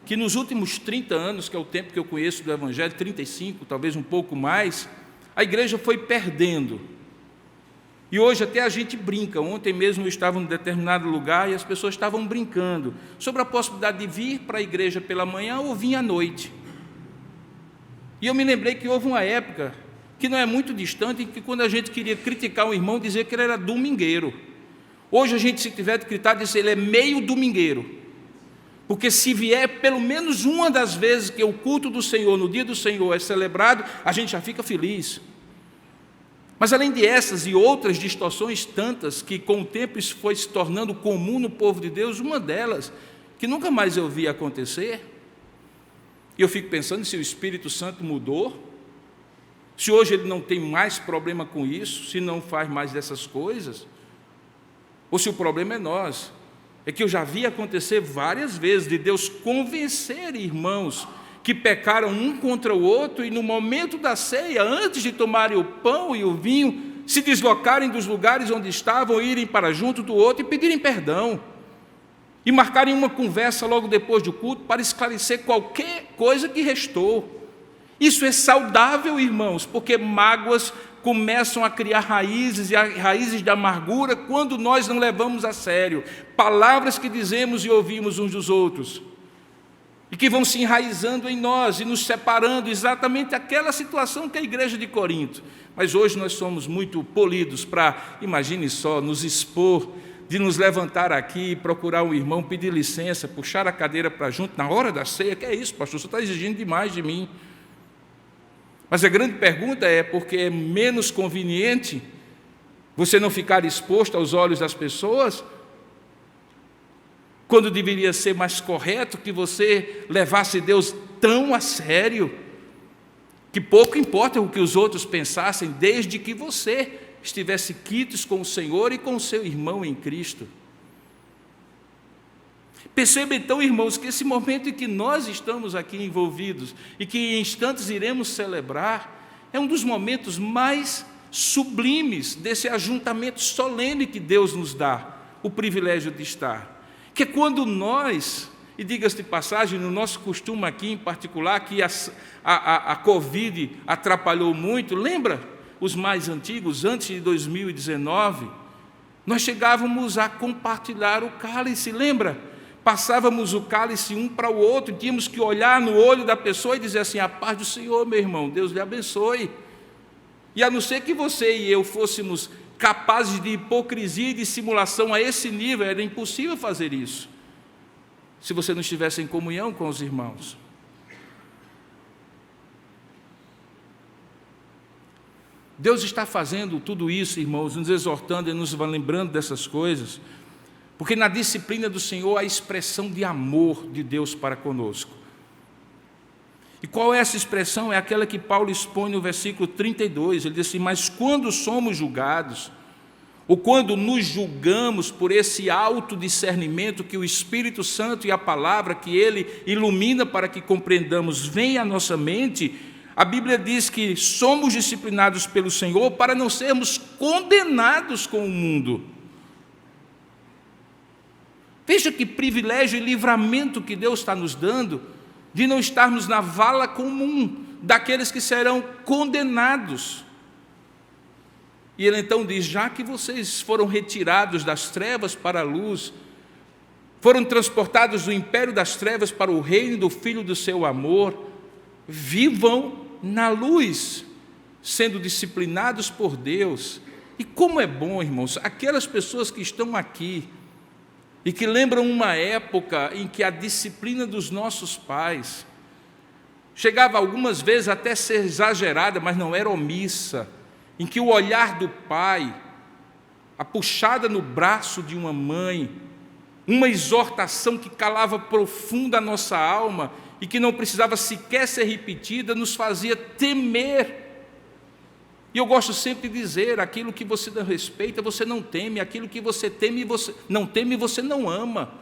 que nos últimos 30 anos, que é o tempo que eu conheço do Evangelho, 35, talvez um pouco mais, a igreja foi perdendo. E hoje até a gente brinca. Ontem mesmo eu estava em um determinado lugar e as pessoas estavam brincando sobre a possibilidade de vir para a igreja pela manhã ou vir à noite. E eu me lembrei que houve uma época, que não é muito distante, em que quando a gente queria criticar um irmão, dizia que ele era domingueiro. Hoje a gente, se tiver de criticar, diz que ele é meio domingueiro. Porque se vier pelo menos uma das vezes que o culto do Senhor, no dia do Senhor, é celebrado, a gente já fica feliz. Mas além de essas e outras distorções tantas, que com o tempo isso foi se tornando comum no povo de Deus, uma delas, que nunca mais eu vi acontecer, e eu fico pensando se o Espírito Santo mudou, se hoje ele não tem mais problema com isso, se não faz mais dessas coisas, ou se o problema é nós. É que eu já vi acontecer várias vezes de Deus convencer irmãos que pecaram um contra o outro e no momento da ceia, antes de tomarem o pão e o vinho, se deslocarem dos lugares onde estavam, irem para junto do outro e pedirem perdão. E marcarem uma conversa logo depois do culto para esclarecer qualquer coisa que restou. Isso é saudável, irmãos, porque mágoas começam a criar raízes, e raízes de amargura, quando nós não levamos a sério palavras que dizemos e ouvimos uns dos outros, e que vão se enraizando em nós e nos separando, exatamente aquela situação que é a igreja de Corinto. Mas hoje nós somos muito polidos para, imagine só, nos expor, de nos levantar aqui, procurar um irmão, pedir licença, puxar a cadeira para junto, na hora da ceia. Que é isso, pastor? Você está exigindo demais de mim. Mas a grande pergunta é, porque é menos conveniente você não ficar exposto aos olhos das pessoas, quando deveria ser mais correto que você levasse Deus tão a sério, que pouco importa o que os outros pensassem, desde que você estivesse quites com o Senhor e com o seu irmão em Cristo. Perceba então, irmãos, que esse momento em que nós estamos aqui envolvidos e que em instantes iremos celebrar, é um dos momentos mais sublimes desse ajuntamento solene que Deus nos dá, o privilégio de estar. Que é quando nós, e diga-se de passagem, no nosso costume aqui em particular, que a Covid atrapalhou muito, lembra os mais antigos, antes de 2019, nós chegávamos a compartilhar o cálice, lembra? Passávamos o cálice um para o outro, tínhamos que olhar no olho da pessoa e dizer assim: a paz do Senhor, meu irmão, Deus lhe abençoe. E a não ser que você e eu fôssemos capazes de hipocrisia e de simulação a esse nível, era impossível fazer isso, se você não estivesse em comunhão com os irmãos. Deus está fazendo tudo isso, irmãos, nos exortando e nos lembrando dessas coisas, porque na disciplina do Senhor há a expressão de amor de Deus para conosco. E qual é essa expressão? É aquela que Paulo expõe no versículo 32, ele diz assim: mas quando somos julgados, ou quando nos julgamos por esse autodiscernimento que o Espírito Santo e a palavra que Ele ilumina para que compreendamos, vem à nossa mente, a Bíblia diz que somos disciplinados pelo Senhor para não sermos condenados com o mundo. Veja que privilégio e livramento que Deus está nos dando, de não estarmos na vala comum daqueles que serão condenados. E ele então diz: já que vocês foram retirados das trevas para a luz, foram transportados do império das trevas para o reino do Filho do seu amor, vivam na luz, sendo disciplinados por Deus. E como é bom, irmãos, aquelas pessoas que estão aqui e que lembram uma época em que a disciplina dos nossos pais chegava algumas vezes até a ser exagerada, mas não era omissa, em que o olhar do pai, a puxada no braço de uma mãe, uma exortação que calava profunda a nossa alma e que não precisava sequer ser repetida, nos fazia temer. E eu gosto sempre de dizer: aquilo que você não respeita, você não teme; aquilo que você teme, você não ama.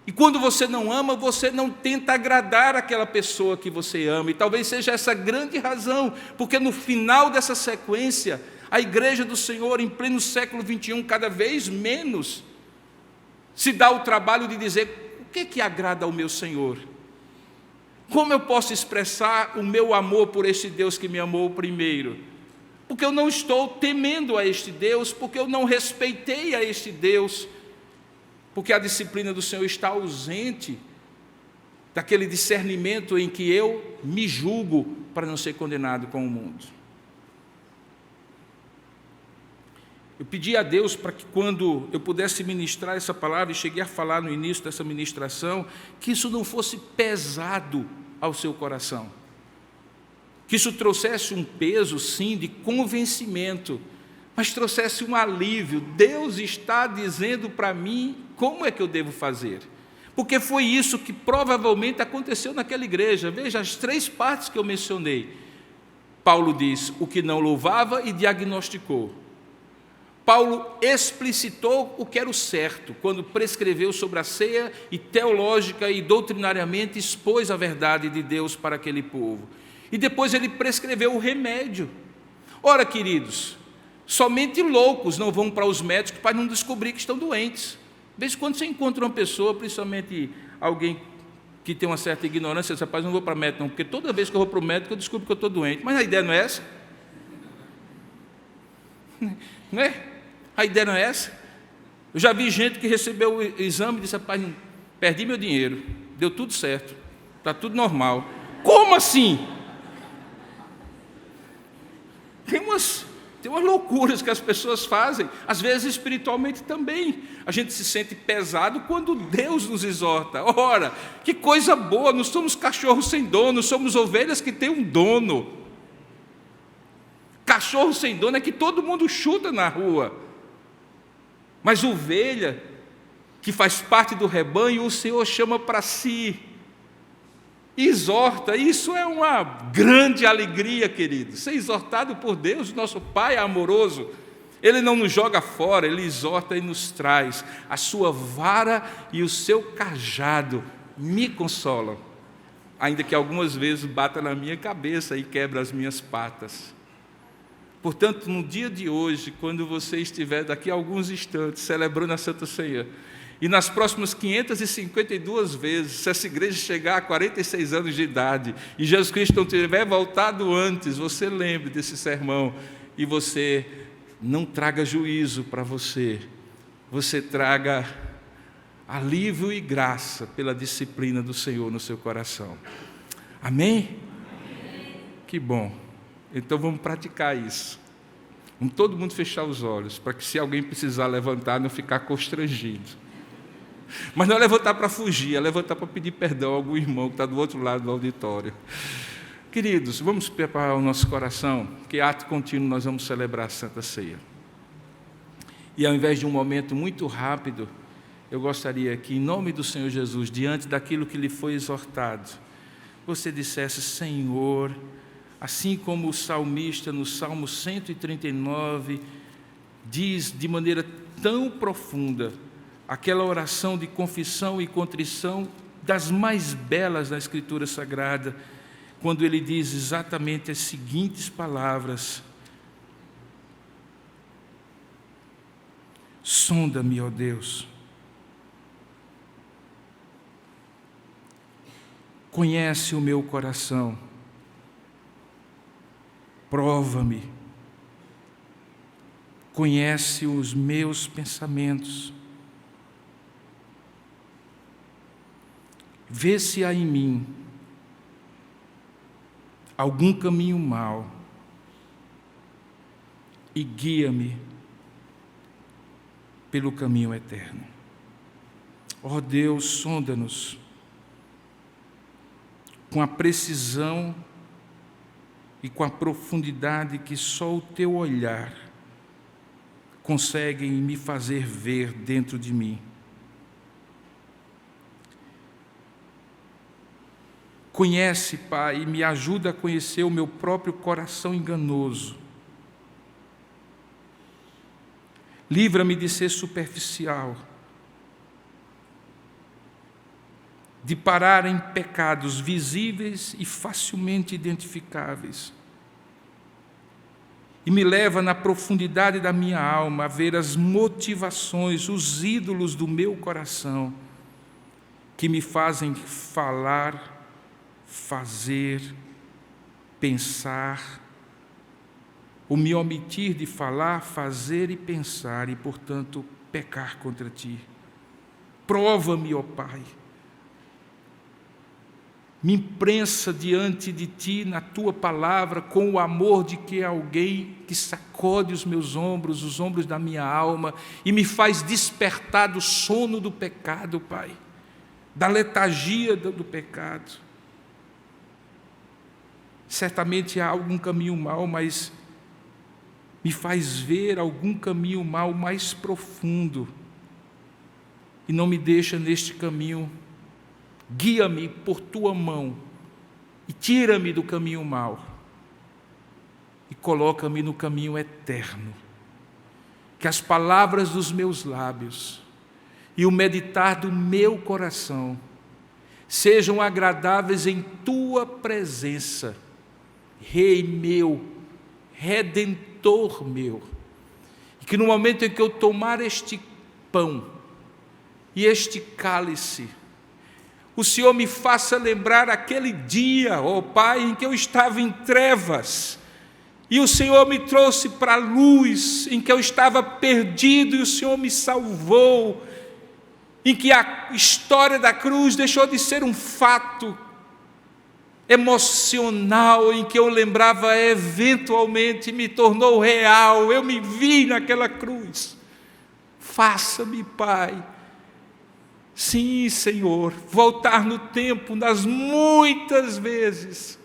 E quando você não ama, você não tenta agradar aquela pessoa que você ama. E talvez seja essa grande razão, porque no final dessa sequência, a igreja do Senhor, em pleno século XXI, cada vez menos se dá o trabalho de dizer: o que agrada ao meu Senhor? Como eu posso expressar o meu amor por este Deus que me amou primeiro? Porque eu não estou temendo a este Deus, porque eu não respeitei a este Deus, porque a disciplina do Senhor está ausente daquele discernimento em que eu me julgo para não ser condenado com o mundo. Eu pedi a Deus para que, quando eu pudesse ministrar essa palavra, e cheguei a falar no início dessa ministração, que isso não fosse pesado ao seu coração, que isso trouxesse um peso, sim, de convencimento, mas trouxesse um alívio. Deus está dizendo para mim como é que eu devo fazer, porque foi isso que provavelmente aconteceu naquela igreja. Veja as 3 partes que eu mencionei. Paulo diz o que não louvava e diagnosticou. Paulo explicitou o que era o certo, quando prescreveu sobre a ceia e teológica e doutrinariamente expôs a verdade de Deus para aquele povo. E depois ele prescreveu o remédio. Ora, queridos, somente loucos não vão para os médicos para não descobrir que estão doentes. De vez em quando você encontra uma pessoa, principalmente alguém que tem uma certa ignorância, diz, rapaz, não vou para médico não, porque toda vez que eu vou para o médico eu descubro que eu estou doente. Mas a ideia não é essa? Não é? A ideia não é essa? Eu já vi gente que recebeu o exame e disse, rapaz, perdi meu dinheiro, deu tudo certo, está tudo normal. Como assim? Tem umas loucuras que as pessoas fazem, às vezes espiritualmente também. A gente se sente pesado quando Deus nos exorta. Ora, que coisa boa, não somos cachorros sem dono, somos ovelhas que têm um dono. Cachorro sem dono é que todo mundo chuta na rua. Mas ovelha, que faz parte do rebanho, o Senhor chama para si. Exorta, isso é uma grande alegria, querido. Ser exortado por Deus, nosso Pai amoroso. Ele não nos joga fora, Ele exorta e nos traz. A sua vara e o seu cajado me consolam, ainda que algumas vezes bata na minha cabeça e quebra as minhas patas. Portanto, no dia de hoje, quando você estiver daqui a alguns instantes celebrando a Santa Ceia, e nas próximas 552 vezes, se essa igreja chegar a 46 anos de idade e Jesus Cristo não tiver voltado antes, você lembre desse sermão e você não traga juízo para você, você traga alívio e graça pela disciplina do Senhor no seu coração. Amém? Amém. Que bom. Então vamos praticar isso. Vamos todo mundo fechar os olhos, para que se alguém precisar levantar, não ficar constrangido. Mas não é levantar para fugir, é levantar para pedir perdão a algum irmão que está do outro lado do auditório. Queridos, vamos preparar o nosso coração, que ato contínuo nós vamos celebrar a Santa Ceia. E ao invés de um momento muito rápido, eu gostaria que, em nome do Senhor Jesus, diante daquilo que lhe foi exortado, você dissesse, Senhor, assim como o salmista no Salmo 139 diz de maneira tão profunda, aquela oração de confissão e contrição das mais belas da Escritura Sagrada, quando ele diz exatamente as seguintes palavras: sonda-me, ó Deus, conhece o meu coração, prova-me, conhece os meus pensamentos, vê se há em mim algum caminho mau e guia-me pelo caminho eterno. Ó Deus, sonda-nos com a precisão e com a profundidade que só o teu olhar consegue me fazer ver dentro de mim. Conhece, Pai, e me ajuda a conhecer o meu próprio coração enganoso. Livra-me de ser superficial, de parar em pecados visíveis e facilmente identificáveis. E me leva na profundidade da minha alma a ver as motivações, os ídolos do meu coração, que me fazem falar, fazer, pensar, ou me omitir de falar, fazer e pensar, e, portanto, pecar contra Ti. Prova-me, ó Pai. Me imprensa diante de Ti, na Tua palavra, com o amor de que é alguém que sacode os meus ombros, os ombros da minha alma, e me faz despertar do sono do pecado, Pai, da letargia do pecado. Certamente há algum caminho mau, mas me faz ver algum caminho mau mais profundo, e não me deixa neste caminho. Guia-me por Tua mão e tira-me do caminho mau e coloca-me no caminho eterno. Que as palavras dos meus lábios e o meditar do meu coração sejam agradáveis em Tua presença, Rei meu, Redentor meu, e que no momento em que eu tomar este pão e este cálice, o Senhor me faça lembrar aquele dia, ó Pai, em que eu estava em trevas, e o Senhor me trouxe para a luz, em que eu estava perdido, e o Senhor me salvou, em que a história da cruz deixou de ser um fato emocional, em que eu lembrava eventualmente, me tornou real, eu me vi naquela cruz. Faça-me, Pai, sim, Senhor, voltar no tempo, nas muitas vezes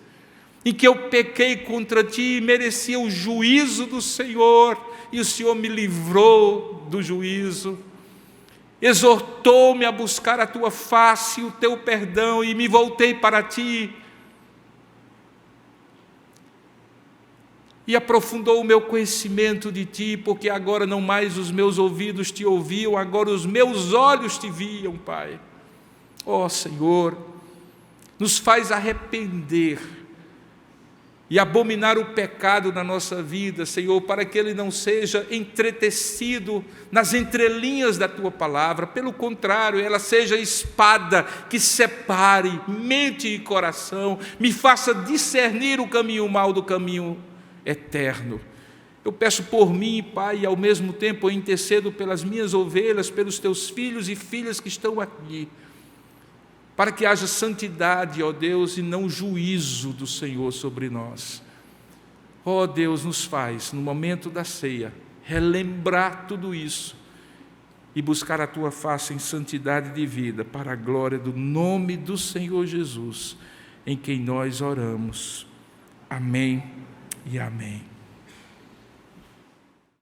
em que eu pequei contra Ti e merecia o juízo do Senhor, e o Senhor me livrou do juízo, exortou-me a buscar a Tua face, o Teu perdão, e me voltei para Ti, e aprofundou o meu conhecimento de Ti, porque agora não mais os meus ouvidos Te ouviam, agora os meus olhos Te viam, Pai. Ó Senhor, nos faz arrepender e abominar o pecado na nossa vida, Senhor, para que ele não seja entretecido nas entrelinhas da Tua palavra, pelo contrário, ela seja espada que separe mente e coração, me faça discernir o caminho mau do caminho eterno. Eu peço por mim, Pai, e ao mesmo tempo eu intercedo pelas minhas ovelhas, pelos Teus filhos e filhas que estão aqui, para que haja santidade, ó Deus, e não juízo do Senhor sobre nós. Ó Deus, nos faz, no momento da ceia, relembrar tudo isso e buscar a Tua face em santidade de vida, para a glória do nome do Senhor Jesus, em quem nós oramos. Amém e amém.